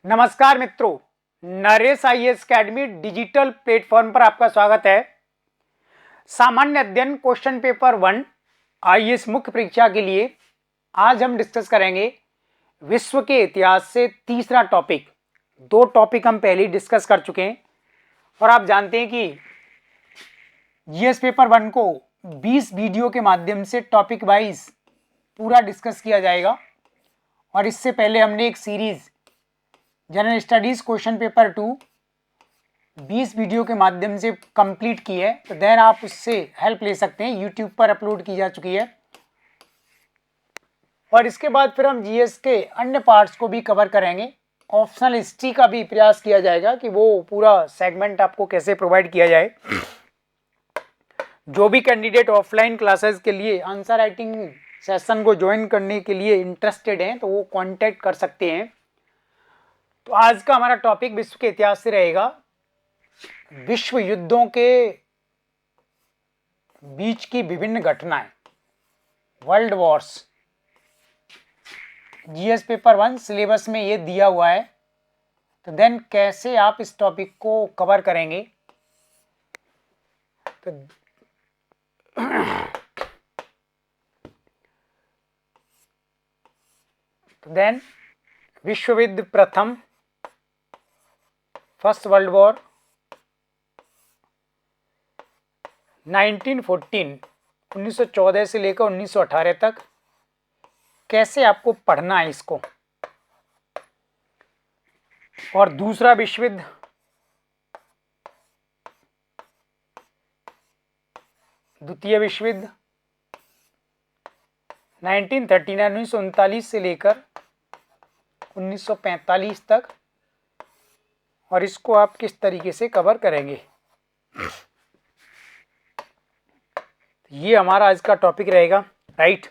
नमस्कार मित्रों, Naresh IAS academy digital platform पर आपका स्वागत है। सामान्य अध्ययन क्वेश्चन पेपर 1 आईएएस मुख्य परीक्षा के लिए आज हम डिस्कस करेंगे विश्व के इतिहास से तीसरा टॉपिक। दो टॉपिक हम पहले ही डिस्कस कर चुके हैं और आप जानते हैं कि जीएस पेपर 1 को 20 वीडियो के माध्यम से टॉपिक वाइज पूरा डिस्कस किया जाएगा। और इससे पहले हमने एक series general studies question paper 2 20 video के माध्यम से कंप्लीट की है, तो देन आप उससे हेल्प ले सकते हैं। यूट्यूब पर अपलोड की जा चुकी है। और इसके बाद फिर हम जीएस के अन्य पार्ट्स को भी कवर करेंगे। ऑप्शनल हिस्ट्री का भी प्रयास किया जाएगा कि वो पूरा सेगमेंट आपको कैसे प्रोवाइड किया जाए। जो भी कैंडिडेट ऑफलाइन क्लासेस के लिए आंसर राइटिंग सेशन को ज्वाइन करने के लिए इंटरेस्टेड हैं तो वो कांटेक्ट कर सकते हैं। तो आज का हमारा टॉपिक विश्व के इतिहास से रहेगा विश्व युद्धों के बीच की विभिन्न घटनाएं, world Wars. GS paper 1 syllabus में ये दिया हुआ है, तो देन कैसे आप इस टॉपिक को कवर करेंगे। तो देन विश्व युद्ध प्रथम, फर्स्ट वर्ल्ड वॉर 1914 से लेकर 1918 तक कैसे आपको पढ़ना है इसको। और दूसरा विश्व युद्ध द्वितीय विश्व युद्ध 1939 से लेकर 1945 तक, और इसको आप किस तरीके से कवर करेंगे। ये हमारा आज का टॉपिक रहेगा, राइट।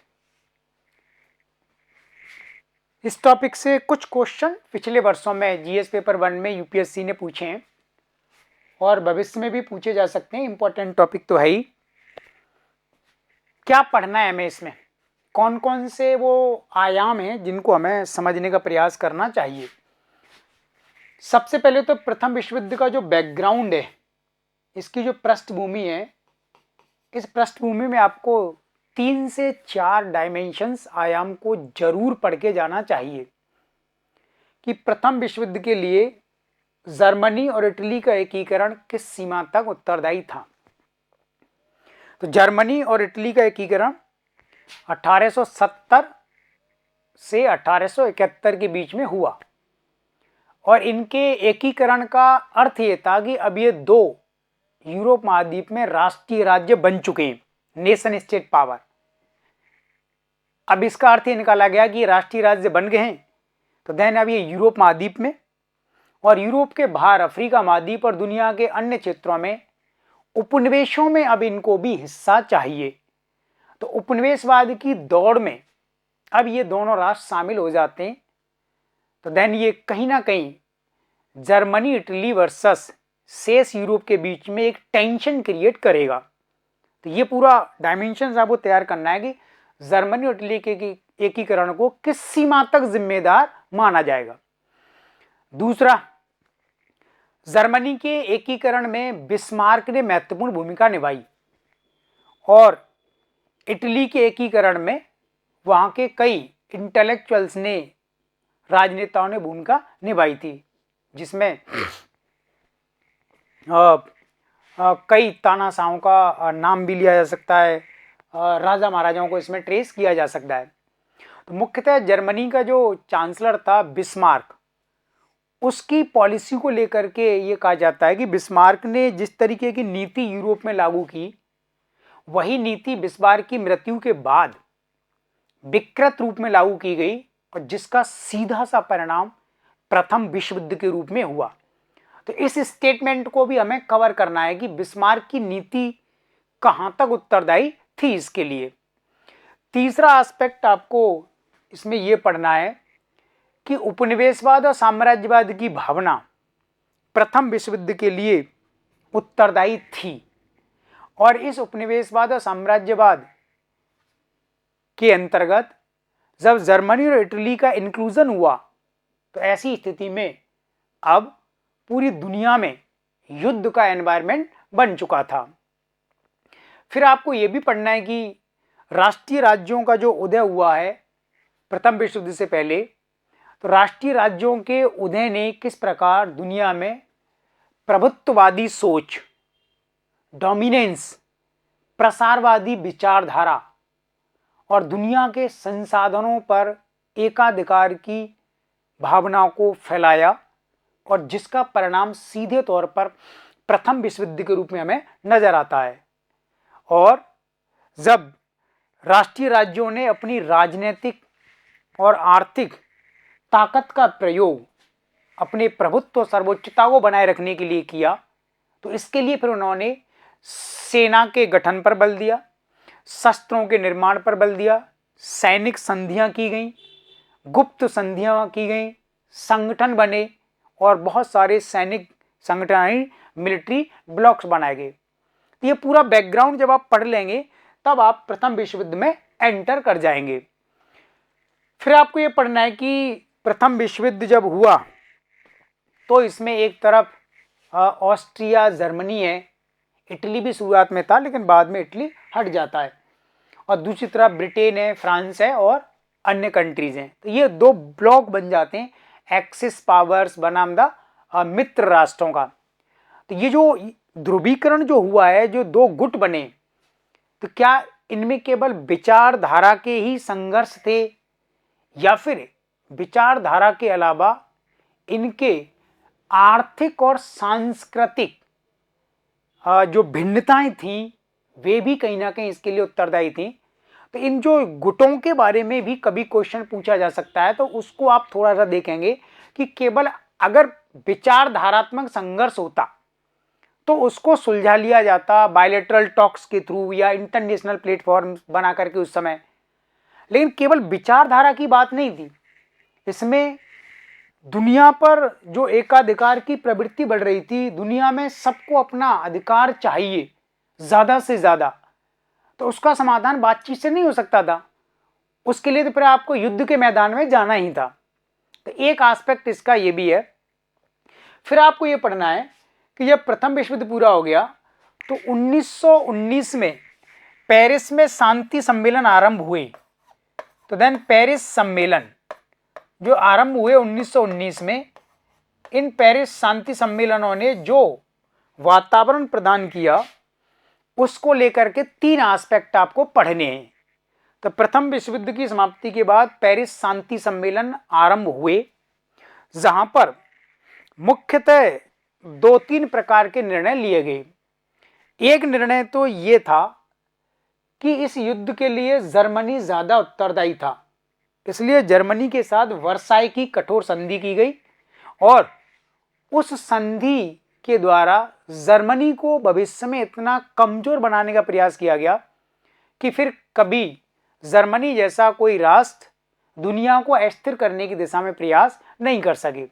इस टॉपिक से कुछ क्वेश्चन पिछले वर्षों में जीएस पेपर 1 में यूपीएससी ने पूछे हैं और भविष्य में भी पूछे जा सकते हैं। इंपॉर्टेंट टॉपिक तो है ही। क्या पढ़ना है हमें इसमें, कौन कौन से वो आयाम हैं जिनको हमें समझने का प्रयास करना चाहिए। सबसे पहले तो प्रथम विश्व युद्ध का जो बैकग्राउंड है, इसकी जो पृष्ठभूमि है, इस पृष्ठभूमि में आपको 3 से 4 डायमेंशंस आयाम को जरूर पढ़ के जाना चाहिए कि प्रथम विश्व युद्ध के लिए जर्मनी और इटली का एकीकरण किस सीमा तक उत्तरदायी था। तो जर्मनी और इटली का एकीकरण 1870 से 1871 के बीच में हुआ और इनके एकीकरण का अर्थ ये था कि अब ये दो यूरोप महाद्वीप में राष्ट्रीय राज्य बन चुके हैं, नेशन स्टेट पावर। अब इसका अर्थ ये निकाला गया कि राष्ट्रीय राज्य बन गए हैं, तो देन अब ये यूरोप महाद्वीप में और यूरोप के बाहर अफ्रीका महाद्वीप और दुनिया के अन्य क्षेत्रों में उपनिवेशों में अब इनको भी हिस्सा चाहिए। तो उपनिवेशवाद की दौड़ में अब ये दोनों राष्ट्र शामिल हो जाते हैं। तो देन ये कहीं ना कहीं जर्मनी इटली वर्सेस शेष यूरोप के बीच में एक टेंशन क्रिएट करेगा। तो ये पूरा डायमेंशन आपको तैयार करना है कि जर्मनी और इटली के एकीकरण को किस सीमा तक जिम्मेदार माना जाएगा। दूसरा, जर्मनी के एकीकरण में बिस्मार्क ने महत्वपूर्ण भूमिका निभाई और इटली के एकीकरण में वहां के कई इंटेलेक्चुअल्स ने, राजनेताओं ने भूमिका निभाई थी, जिसमें कई तानाशाहों का नाम भी लिया जा सकता है, राजा महाराजाओं को इसमें ट्रेस किया जा सकता है। तो मुख्यतः जर्मनी का जो चांसलर था बिस्मार्क, उसकी पॉलिसी को लेकर के ये कहा जाता है कि बिस्मार्क ने जिस तरीके की नीति यूरोप में लागू की, वही नीति बिस्मार्क की मृत्यु के बाद विकृत रूप में लागू की गई और जिसका सीधा सा परिणाम प्रथम विश्व युद्ध के रूप में हुआ। तो इस स्टेटमेंट को भी हमें कवर करना है कि बिस्मार्क की नीति कहां तक उत्तरदायी थी इसके लिए। तीसरा एस्पेक्ट आपको इसमें यह पढ़ना है कि उपनिवेशवाद और साम्राज्यवाद की भावना प्रथम विश्व युद्ध के लिए उत्तरदायी थी और इस उपनिवेशवाद और साम्राज्यवाद के अंतर्गत जब जर्मनी और इटली का इंक्लूजन हुआ तो ऐसी स्थिति में अब पूरी दुनिया में युद्ध का एनवायरनमेंट बन चुका था। फिर आपको यह भी पढ़ना है कि राष्ट्रीय राज्यों का जो उदय हुआ है प्रथम विश्व युद्ध से पहले, तो राष्ट्रीय राज्यों के उदय ने किस प्रकार दुनिया में प्रभुत्ववादी सोच, डोमिनेंस, प्रसारवादी विचारधारा और दुनिया के संसाधनों पर एकाधिकार की भावना को फैलाया, और जिसका परिणाम सीधे तौर पर प्रथम विश्व युद्ध के रूप में हमें नजर आता है। और जब राष्ट्रीय राज्यों ने अपनी राजनीतिक और आर्थिक ताकत का प्रयोग अपने प्रभुत्व सर्वोच्चता को बनाए रखने के लिए किया, तो इसके लिए फिर उन्होंने सेना के गठन पर बल दिया, शस्त्रों के निर्माण पर बल दिया, सैनिक संधियां की गईं, गुप्त संधियां की गईं, संगठन बने और बहुत सारे सैनिक संगठन, मिलिट्री ब्लॉक्स बनाए गए। तो ये पूरा बैकग्राउंड जब आप पढ़ लेंगे तब आप प्रथम विश्व युद्ध में एंटर कर जाएंगे। फिर आपको ये पढ़ना है कि प्रथम विश्व युद्ध जब हुआ तो इसमें एक तरफ ऑस्ट्रिया जर्मनी है, इटली भी शुरुआत में था लेकिन बाद में इटली हट जाता है, और दूसरी तरफ ब्रिटेन है, फ्रांस है और अन्य कंट्रीज हैं। तो ये दो ब्लॉक बन जाते हैं, एक्सिस पावर्स बनाम द मित्र राष्ट्रों का। तो ये जो ध्रुवीकरण जो हुआ है, जो दो गुट बने, तो क्या इनमें केवल विचारधारा के ही संघर्ष थे या फिर विचारधारा के अलावा इनके आर्थिक और सांस्कृतिक जो भिन्नताएं थीं वे भी कहीं ना कहीं इसके लिए उत्तरदायी थी। तो इन जो गुटों के बारे में भी कभी क्वेश्चन पूछा जा सकता है, तो उसको आप थोड़ा सा देखेंगे कि केवल अगर विचारधारात्मक संघर्ष होता तो उसको सुलझा लिया जाता बायलैटरल टॉक्स के थ्रू या इंटरनेशनल प्लेटफॉर्म बना करके उस समय, लेकिन केवल विचारधारा की बात नहीं थी। इसमें दुनिया पर जो एकाधिकार की प्रवृत्ति बढ़ रही थी, दुनिया में सबको अपना अधिकार चाहिए ज्यादा से ज्यादा, तो उसका समाधान बातचीत से नहीं हो सकता था। उसके लिए तो फिर आपको युद्ध के मैदान में जाना ही था। तो एक एस्पेक्ट इसका ये भी है। फिर आपको ये पढ़ना है कि जब प्रथम विश्व युद्ध पूरा हो गया तो 1919 में पेरिस में शांति सम्मेलन आरंभ हुए। तो देन पेरिस सम्मेलन जो आरंभ हुए 1919 में, इन पेरिस शांति सम्मेलनों ने जो वातावरण प्रदान किया उसको लेकर के तीन एस्पेक्ट आपको पढ़ने हैं। तो प्रथम विश्व युद्ध की समाप्ति के बाद पेरिस शांति सम्मेलन आरंभ हुए, जहां पर मुख्यतः दो तीन प्रकार के निर्णय लिए गए। एक निर्णय तो ये था कि इस युद्ध के लिए जर्मनी ज्यादा उत्तरदायी था, इसलिए जर्मनी के साथ वर्साई की कठोर संधि की गई और उस संधि के द्वारा जर्मनी को भविष्य में इतना कमजोर बनाने का प्रयास किया गया कि फिर कभी जर्मनी जैसा कोई राष्ट्र दुनिया को अस्थिर करने की दिशा में प्रयास नहीं कर सके।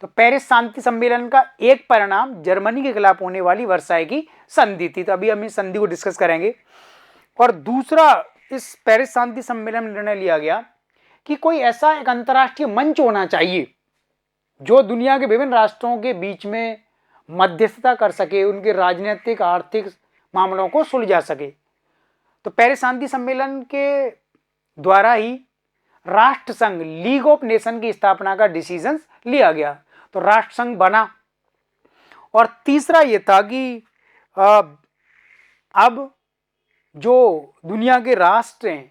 तो पेरिस शांति सम्मेलन का एक परिणाम जर्मनी के खिलाफ होने वाली वर्साई की संधि थी। तो अभी हम इस संधि को डिस्कस करेंगे। और दूसरा, इस पेरिस शांति सम्मेलन में निर्णय लिया गया कि कोई ऐसा एक अंतर्राष्ट्रीय मंच होना चाहिए जो दुनिया के विभिन्न राष्ट्रों के बीच में मध्यस्थता कर सके, उनके राजनीतिक आर्थिक मामलों को सुलझा सके। तो पेरिस शांति सम्मेलन के द्वारा ही राष्ट्र संघ, लीग ऑफ नेशन की स्थापना का डिसीजन लिया गया। तो राष्ट्र संघ बना। और तीसरा यह था कि अब जो दुनिया के राष्ट्र हैं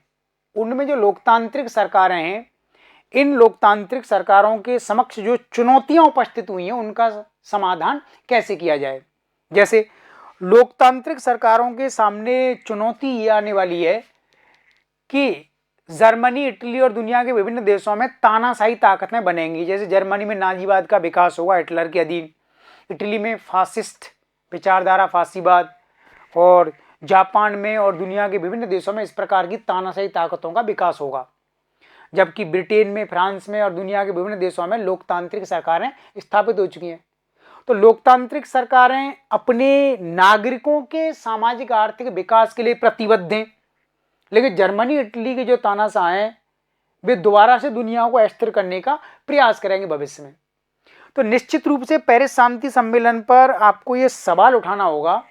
उनमें जो लोकतांत्रिक सरकारें हैं, इन लोकतांत्रिक सरकारों के समक्ष जो चुनौतियां उपस्थित हुई हैं उनका समाधान कैसे किया जाए। जैसे लोकतांत्रिक सरकारों के सामने चुनौती ये आने वाली है कि जर्मनी, इटली और दुनिया के विभिन्न देशों में तानाशाही ताकतें बनेंगी। जैसे जर्मनी में नाजीवाद का विकास होगा हिटलर के अधीन, इटली में फासिस्ट विचारधारा फासीवाद, और जापान में और दुनिया के विभिन्न देशों में इस प्रकार की तानाशाही ताकतों का विकास होगा। जबकि ब्रिटेन में, फ्रांस में और दुनिया के विभिन्न देशों में लोकतांत्रिक सरकारें स्थापित हो चुकी हैं। तो लोकतांत्रिक सरकारें अपने नागरिकों के सामाजिक आर्थिक विकास के लिए प्रतिबद्ध हैं, लेकिन जर्मनी, इटली के जो तानाशाह हैं वे दोबारा से दुनिया को अस्थिर करने का प्रयास करेंगे भविष्य में। तो निश्चित रूप से पेरिस शांति सम्मेलन पर आपको यह सवाल उठाना होगा,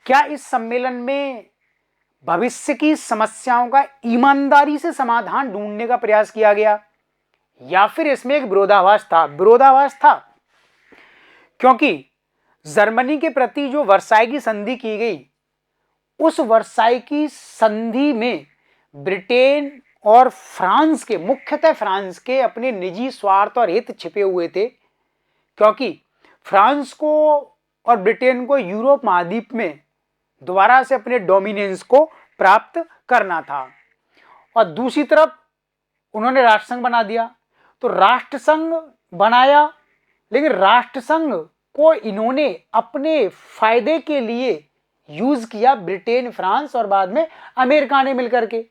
क्या इस सम्मेलन में भविष्य की समस्याओं का ईमानदारी से समाधान ढूंढने का प्रयास किया गया, या फिर इसमें एक विरोधाभास था? विरोधाभास था, क्योंकि जर्मनी के प्रति जो वर्साई की संधि की गई, उस वर्साई की संधि में ब्रिटेन और फ्रांस के, मुख्यतः फ्रांस के अपने निजी स्वार्थ और हित छिपे हुए थे, क्योंकि फ्रांस को और ब्रिटेन को यूरोप महाद्वीप में दोबारा से अपने डोमिनेंस को प्राप्त करना था। और दूसरी तरफ उन्होंने राष्ट्रसंघ बना दिया। तो राष्ट्रसंघ बनाया, लेकिन राष्ट्रसंघ को इन्होंने अपने फायदे के लिए यूज किया, ब्रिटेन, फ्रांस और बाद में अमेरिका ने मिलकर के।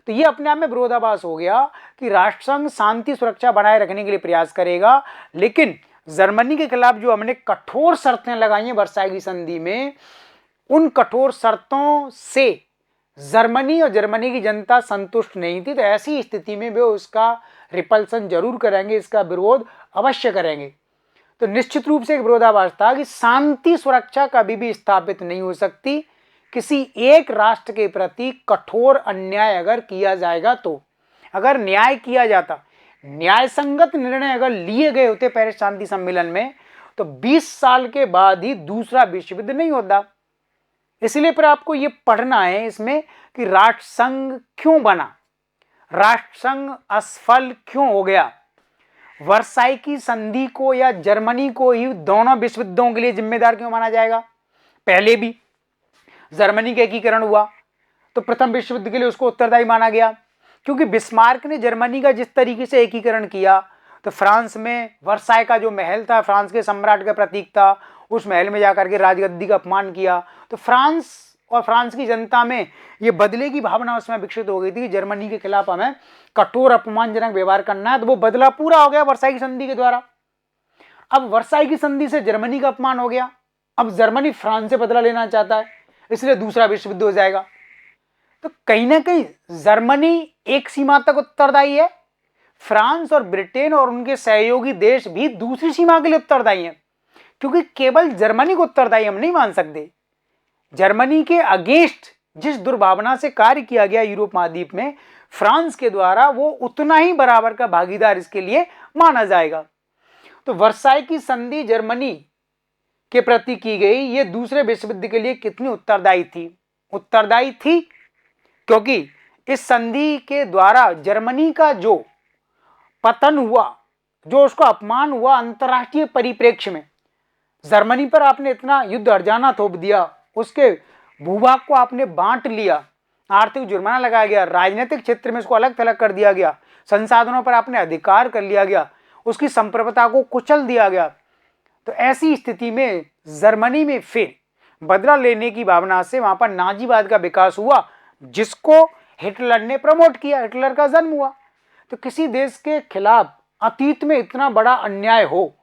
तो ये अपने आप में विरोधाभास हो गया कि राष्ट्रसंघ शांति सुरक्षा बनाए रखने के लिए प्रयास करेगा, लेकिन जर्मनी के खिलाफ जो हमने कठोर शर्तें लगाई हैं वर्साई की संधि में, उन कठोर शर्तों से जर्मनी और जर्मनी की जनता संतुष्ट नहीं थी। तो ऐसी स्थिति में वे उसका रिपल्सन जरूर करेंगे, इसका विरोध अवश्य करेंगे। तो निश्चित रूप से एक विरोधाभास था कि शांति सुरक्षा कभी भी स्थापित नहीं हो सकती किसी एक राष्ट्र के प्रति कठोर अन्याय अगर किया जाएगा तो। अगर न्याय किया जाता, न्याय संगत निर्णय अगर लिए गए होते पेरिस शांति सम्मेलन में, तो 20 साल के बाद ही दूसरा विश्व युद्ध नहीं होता। इसलिए पर आपको ये पढ़ना है इसमें कि राष्ट्रसंघ क्यों बना, राष्ट्रसंघ असफल क्यों हो गया, वर्साई की संधि को या जर्मनी को ही दोनों विश्व युद्धों के लिए जिम्मेदार क्यों माना जाएगा। पहले भी जर्मनी का एकीकरण हुआ तो प्रथम विश्व युद्ध के लिए उसको उत्तरदायी माना गया, क्योंकि बिस्मार्क ने जर्मनी का जिस तरीके से एकीकरण किया, तो फ्रांस में वर्साई का जो महल था, फ्रांस के सम्राट का प्रतीक था, उस महल में जाकर के राजगद्दी का अपमान किया। तो फ्रांस और फ्रांस की जनता में ये बदले की भावना उसमें विकसित हो गई थी कि जर्मनी के खिलाफ हमें कठोर अपमानजनक व्यवहार करना है। तो वो बदला पूरा हो गया वर्साई की संधि के द्वारा। अब वर्साई की संधि से जर्मनी का अपमान हो गया, अब जर्मनी फ्रांस से बदला लेना चाहता है, इसलिए दूसरा विश्व युद्ध हो जाएगा। तो कहीं ना कहीं जर्मनी एक सीमा तक उत्तरदायी है, फ्रांस और ब्रिटेन और उनके सहयोगी देश भी दूसरी सीमा के लिए उत्तरदायी हैं, क्योंकि केवल जर्मनी को उत्तरदायी हम नहीं मान सकते। जर्मनी के अगेंस्ट जिस दुर्भावना से कार्य किया गया यूरोप महाद्वीप में फ्रांस के द्वारा, वो उतना ही बराबर का भागीदार इसके लिए माना जाएगा। तो वर्साई की संधि जर्मनी के प्रति की गई, ये दूसरे विश्व युद्ध के लिए कितनी उत्तरदायी थी? उत्तरदायी थी, क्योंकि इस संधि के द्वारा जर्मनी का जो पतन हुआ, जो उसको अपमान हुआ अंतर्राष्ट्रीय परिप्रेक्ष्य में, जर्मनी पर आपने इतना युद्ध हर्जाना थोप दिया, उसके भूभाग को आपने बांट लिया, आर्थिक जुर्माना लगाया गया, राजनीतिक क्षेत्र में इसको अलग थलग कर दिया गया, संसाधनों पर आपने अधिकार कर लिया गया, उसकी संप्रभुता को कुचल दिया गया। तो ऐसी स्थिति में जर्मनी में फिर बदला लेने की भावना से वहां पर नाजीवाद का विकास हुआ, जिसको हिटलर ने प्रमोट किया, हिटलर का जन्म हुआ। तो किसी देश के खिलाफ अतीत में इतना बड़ा अन्याय हो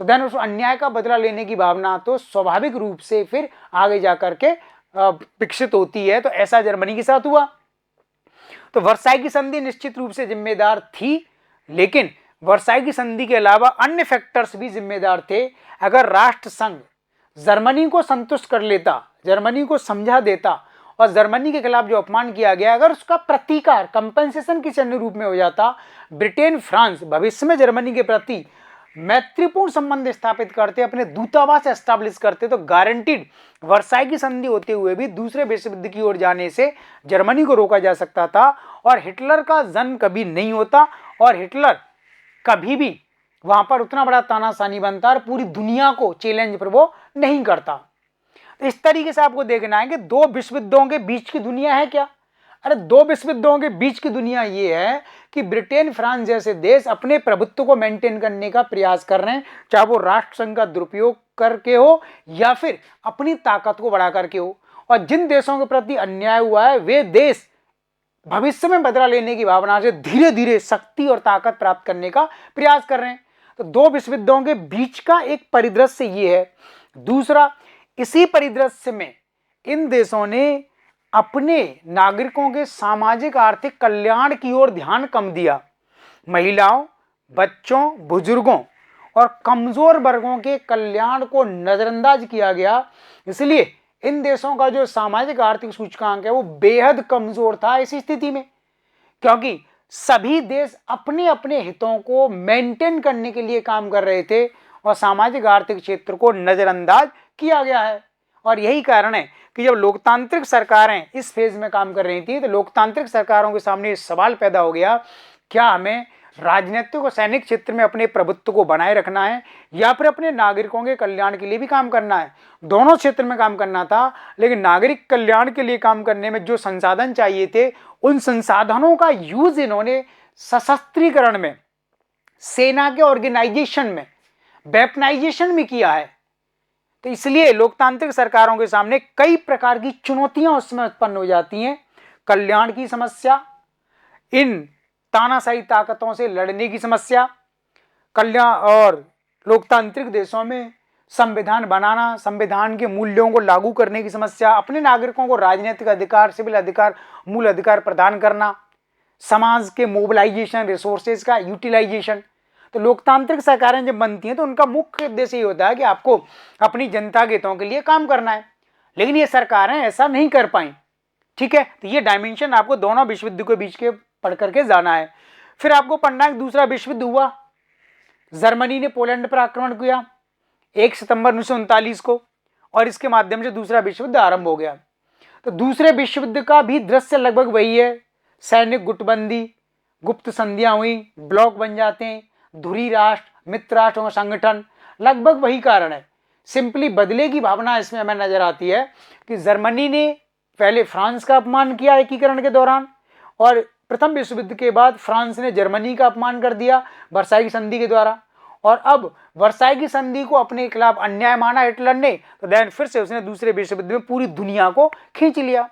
तो देन उस अन्याय का बदला लेने की भावना तो स्वाभाविक रूप से फिर आगे जाकर के विकसित होती है। तो ऐसा जर्मनी के साथ हुआ। तो वर्साई की संधि निश्चित रूप से जिम्मेदार थी, लेकिन वर्साई की संधि के अलावा अन्य फैक्टर्स भी जिम्मेदार थे। अगर राष्ट्रसंघ जर्मनी को संतुष्ट कर लेता, जर्मनी को समझा देता और जर्मनी के खिलाफ जो अपमान किया गया, अगर उसका प्रतिकार कंपेंसेशन किसी अन्य रूप में हो जाता, ब्रिटेन फ्रांस भविष्य में जर्मनी के प्रति मैत्रीपूर्ण संबंध स्थापित करते, अपने दूतावास एस्टैब्लिश करते, तो गारंटीड वर्साई की संधि होते हुए भी दूसरे विश्व युद्ध की ओर जाने से जर्मनी को रोका जा सकता था और हिटलर का जन्म कभी नहीं होता और हिटलर कभी भी वहां पर उतना बड़ा तानाशाही बनता और पूरी दुनिया को चैलेंज पर वो नहीं करता। इस तरीके से आपको देखना है कि दो विश्व युद्धों के बीच की दुनिया है क्या? अरे दो विश्व युद्धों के बीच की दुनिया ये है कि ब्रिटेन फ्रांस जैसे देश अपने प्रभुत्व को मेंटेन करने का प्रयास कर रहे हैं, चाहे वो राष्ट्रसंघ का दुरुपयोग करके हो या फिर अपनी ताकत को बढ़ा करके हो। और जिन देशों के प्रति अन्याय हुआ है वे देश भविष्य में बदला लेने की भावना से धीरे धीरे शक्ति और ताकत प्राप्त करने का प्रयास कर रहे हैं। तो दो विश्व युद्धों के बीच का एक परिदृश्य ये है। दूसरा, इसी परिदृश्य में इन देशों ने अपने नागरिकों के सामाजिक आर्थिक कल्याण की ओर ध्यान कम दिया। महिलाओं, बच्चों, बुजुर्गों और कमजोर वर्गों के कल्याण को नजरअंदाज किया गया। इसलिए इन देशों का जो सामाजिक आर्थिक सूचकांक है वो बेहद कमजोर था इस स्थिति में, क्योंकि सभी देश अपने अपने हितों को मेंटेन करने के लिए काम कर रहे थे और सामाजिक आर्थिक क्षेत्र को नजरअंदाज किया गया है। और यही कारण है कि जब लोकतांत्रिक सरकारें इस फेज में काम कर रही थी तो लोकतांत्रिक सरकारों के सामने सवाल पैदा हो गया, क्या हमें राजनीतिक और सैनिक क्षेत्र में अपने प्रभुत्व को बनाए रखना है या फिर अपने नागरिकों के कल्याण के लिए भी काम करना है। दोनों क्षेत्र में काम करना था, लेकिन नागरिक कल्याण के लिए काम करने में जो संसाधन चाहिए थे उन संसाधनों का यूज इन्होंने सशस्त्रीकरण में, सेना के ऑर्गेनाइजेशन में, वेपनाइजेशन में किया है। तो इसलिए लोकतांत्रिक सरकारों के सामने कई प्रकार की चुनौतियां उसमें उत्पन्न हो जाती हैं। कल्याण की समस्या, इन तानाशाही ताकतों से लड़ने की समस्या, कल्याण और लोकतांत्रिक देशों में संविधान बनाना, संविधान के मूल्यों को लागू करने की समस्या, अपने नागरिकों को राजनीतिक अधिकार, सिविल अधिकार, मूल अधिकार प्रदान करना, समाज के मोबिलाइजेशन, रिसोर्सेज का यूटिलाइजेशन। तो लोकतांत्रिक सरकारें जब बनती हैं तो उनका मुख्य उद्देश्य ये होता है कि आपको अपनी जनता के हितों के लिए काम करना है, लेकिन ये सरकारें ऐसा नहीं कर पाई। ठीक है, तो ये डायमेंशन आपको दोनों विश्व युद्ध के बीच के पढ़ करके जाना है। फिर आपको पढ़ना है दूसरा विश्व युद्ध हुआ, जर्मनी ने पोलैंड पर आक्रमण किया 1 सितंबर 1939 को और इसके माध्यम से दूसरा विश्व युद्ध आरंभ हो गया। तो दूसरे विश्व युद्ध का भी दृश्य लगभग वही है, सैनिक गुटबंदी, गुप्त संधियां हुई, ब्लॉक बन जाते हैं, धुरी राष्ट्र, मित्र राष्ट्रों का संगठन, लगभग वही कारण है। सिंपली बदले की भावना इसमें हमें नजर आती है कि जर्मनी ने पहले फ्रांस का अपमान किया एकीकरण के दौरान, और प्रथम विश्व युद्ध के बाद फ्रांस ने जर्मनी का अपमान कर दिया वर्साई की संधि के द्वारा, और अब वर्साई की संधि को अपने खिलाफ अन्याय माना हिटलर ने, तो देन फिर से उसने दूसरे विश्व युद्ध में पूरी दुनिया को खींच लिया।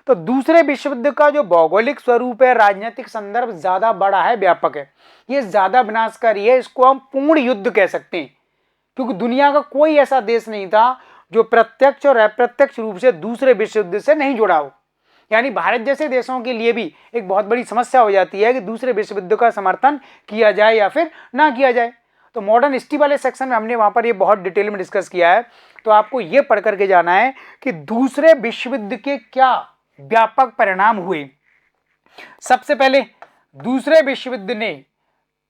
तो दूसरे विश्व युद्ध का जो भौगोलिक स्वरूप है, राजनीतिक संदर्भ ज्यादा बड़ा है, व्यापक है, ये ज्यादा विनाशकारी है, इसको हम पूर्ण युद्ध कह सकते हैं, क्योंकि दुनिया का कोई ऐसा देश नहीं था जो प्रत्यक्ष और अप्रत्यक्ष रूप से दूसरे विश्व युद्ध से नहीं जुड़ा हो। यानी भारत जैसे देशों के लिए भी एक बहुत बड़ी समस्या हो जाती है कि दूसरे विश्व युद्ध का समर्थन किया जाए या फिर ना किया जाए। तो मॉडर्न हिस्ट्री वाले सेक्शन में हमने वहां पर ये बहुत डिटेल में डिस्कस किया है। तो आपको ये पढ़ करके जाना है कि दूसरे विश्व युद्ध के क्या व्यापक परिणाम हुए। सबसे पहले दूसरे विश्व युद्ध ने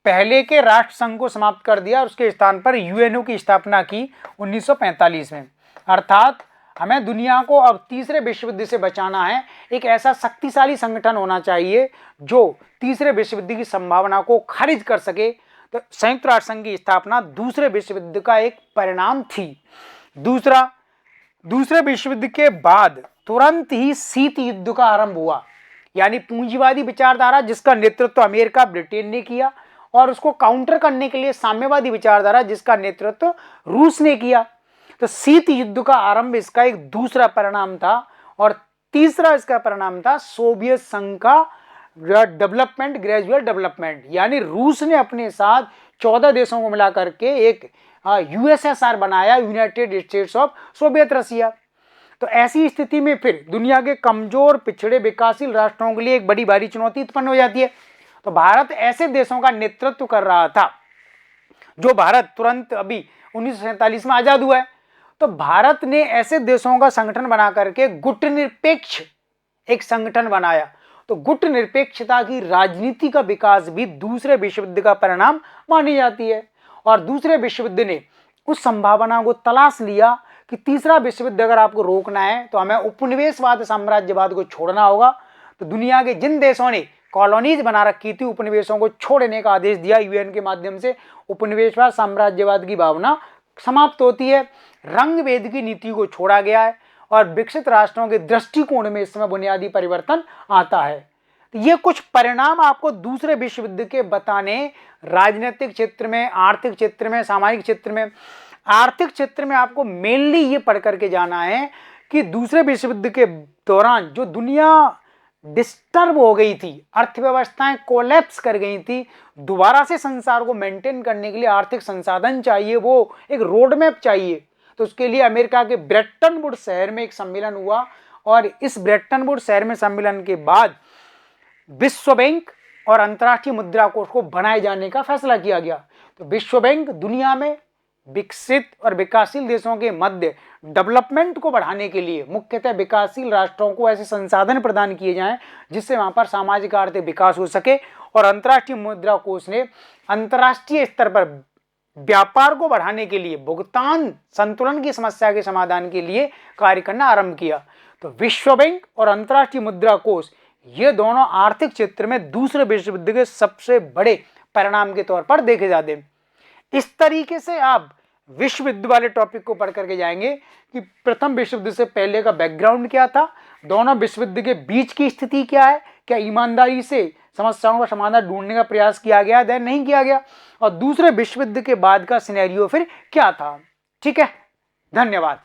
पहले के राष्ट्र संघ को समाप्त कर दिया और उसके स्थान पर यूएनओ की स्थापना की 1945 में। अर्थात हमें दुनिया को अब तीसरे विश्व युद्ध से बचाना है, एक ऐसा शक्तिशाली संगठन होना चाहिए जो तीसरे विश्व युद्ध की संभावना को खारिज कर सके। तो संयुक्त राष्ट्र संघ की स्थापना दूसरे विश्व युद्ध का एक परिणाम थी। दूसरा, दूसरे विश्व युद्ध के बाद तुरंत ही शीत युद्ध का आरंभ हुआ, यानी पूंजीवादी विचारधारा जिसका नेतृत्व अमेरिका, ब्रिटेन ने किया, और उसको काउंटर करने के लिए साम्यवादी विचारधारा जिसका नेतृत्व रूस ने किया। तो शीत युद्ध का आरंभ इसका एक दूसरा परिणाम था। और तीसरा इसका परिणाम था सोवियत संघ का डेवलपमेंट, ग्रेजुअल डेवलपमेंट, यानी रूस ने अपने साथ 14 देशों को मिला करके एक यूएसएसआर बनाया, यूनाइटेड स्टेट्स ऑफ सोवियत रसिया। तो ऐसी स्थिति में फिर दुनिया के कमजोर, पिछड़े, विकासशील राष्ट्रों के लिए एक बड़ी भारी चुनौती उत्पन्न हो जाती है। तो भारत ऐसे देशों का नेतृत्व कर रहा था, जो भारत तुरंत अभी 1947 में आजाद हुआ है। तो भारत ने ऐसे देशों का संगठन बना करके गुटनिरपेक्ष एक संगठन बनाया। तो गुटनिरपेक्षता की राजनीति का विकास भी दूसरे विश्व युद्ध का परिणाम मानी जाती है। और दूसरे विश्व युद्ध ने उस संभावना को तलाश लिया कि तीसरा विश्व युद्ध अगर आपको रोकना है तो हमें उपनिवेशवाद, साम्राज्यवाद को छोड़ना होगा। तो दुनिया के जिन देशों ने कॉलोनीज बना रखी थी, उपनिवेशों को छोड़ने का आदेश दिया यूएन के माध्यम से, उपनिवेशवाद, साम्राज्यवाद की भावना समाप्त होती है। रंग भेद की नीति को छोड़ा गया है और विकसित राष्ट्रों के दृष्टिकोण में इस समय बुनियादी परिवर्तन आता है। तो ये कुछ परिणाम आपको दूसरे विश्व युद्ध के बताने, राजनीतिक क्षेत्र में, आर्थिक क्षेत्र में, सामाजिक क्षेत्र में। आर्थिक क्षेत्र में आपको मेनली ये पढ़ करके जाना है कि दूसरे विश्व युद्ध के दौरान जो दुनिया डिस्टर्ब हो गई थी, अर्थव्यवस्थाएं कोलैप्स कर गई थी, दोबारा से संसार को मेंटेन करने के लिए आर्थिक संसाधन चाहिए, वो एक रोड मैप चाहिए। तो उसके लिए अमेरिका के ब्रेटन वुड्स शहर में एक सम्मेलन हुआ और इस ब्रेटन वुड्स शहर में सम्मेलन के बाद विश्व बैंक और अंतर्राष्ट्रीय मुद्रा कोष को बनाए जाने का फैसला किया गया। तो विश्व बैंक दुनिया में विकसित और विकासशील देशों के मध्य डेवलपमेंट को बढ़ाने के लिए मुख्यतः विकासशील राष्ट्रों को ऐसे संसाधन प्रदान किए जाएं जिससे वहां पर सामाजिक आर्थिक विकास हो सके। और अंतर्राष्ट्रीय मुद्रा कोष ने अंतर्राष्ट्रीय स्तर पर व्यापार को बढ़ाने के लिए भुगतान संतुलन की समस्या के समाधान के लिए कार्य करना आरंभ किया। तो विश्व बैंक और अंतर्राष्ट्रीय मुद्रा कोष ये दोनों आर्थिक क्षेत्र में दूसरे विश्व युद्ध के सबसे बड़े परिणाम के तौर पर देखे जाते हैं। इस तरीके से आप विश्व युद्ध वाले टॉपिक को पढ़ करके जाएंगे कि प्रथम विश्व युद्ध से पहले का बैकग्राउंड क्या था, दोनों विश्व युद्ध के बीच की स्थिति क्या है, क्या ईमानदारी से समस्याओं का समाधान ढूंढने का प्रयास किया गया या नहीं किया गया, और दूसरे विश्व युद्ध के बाद का सिनेरियो फिर क्या था। ठीक है, धन्यवाद।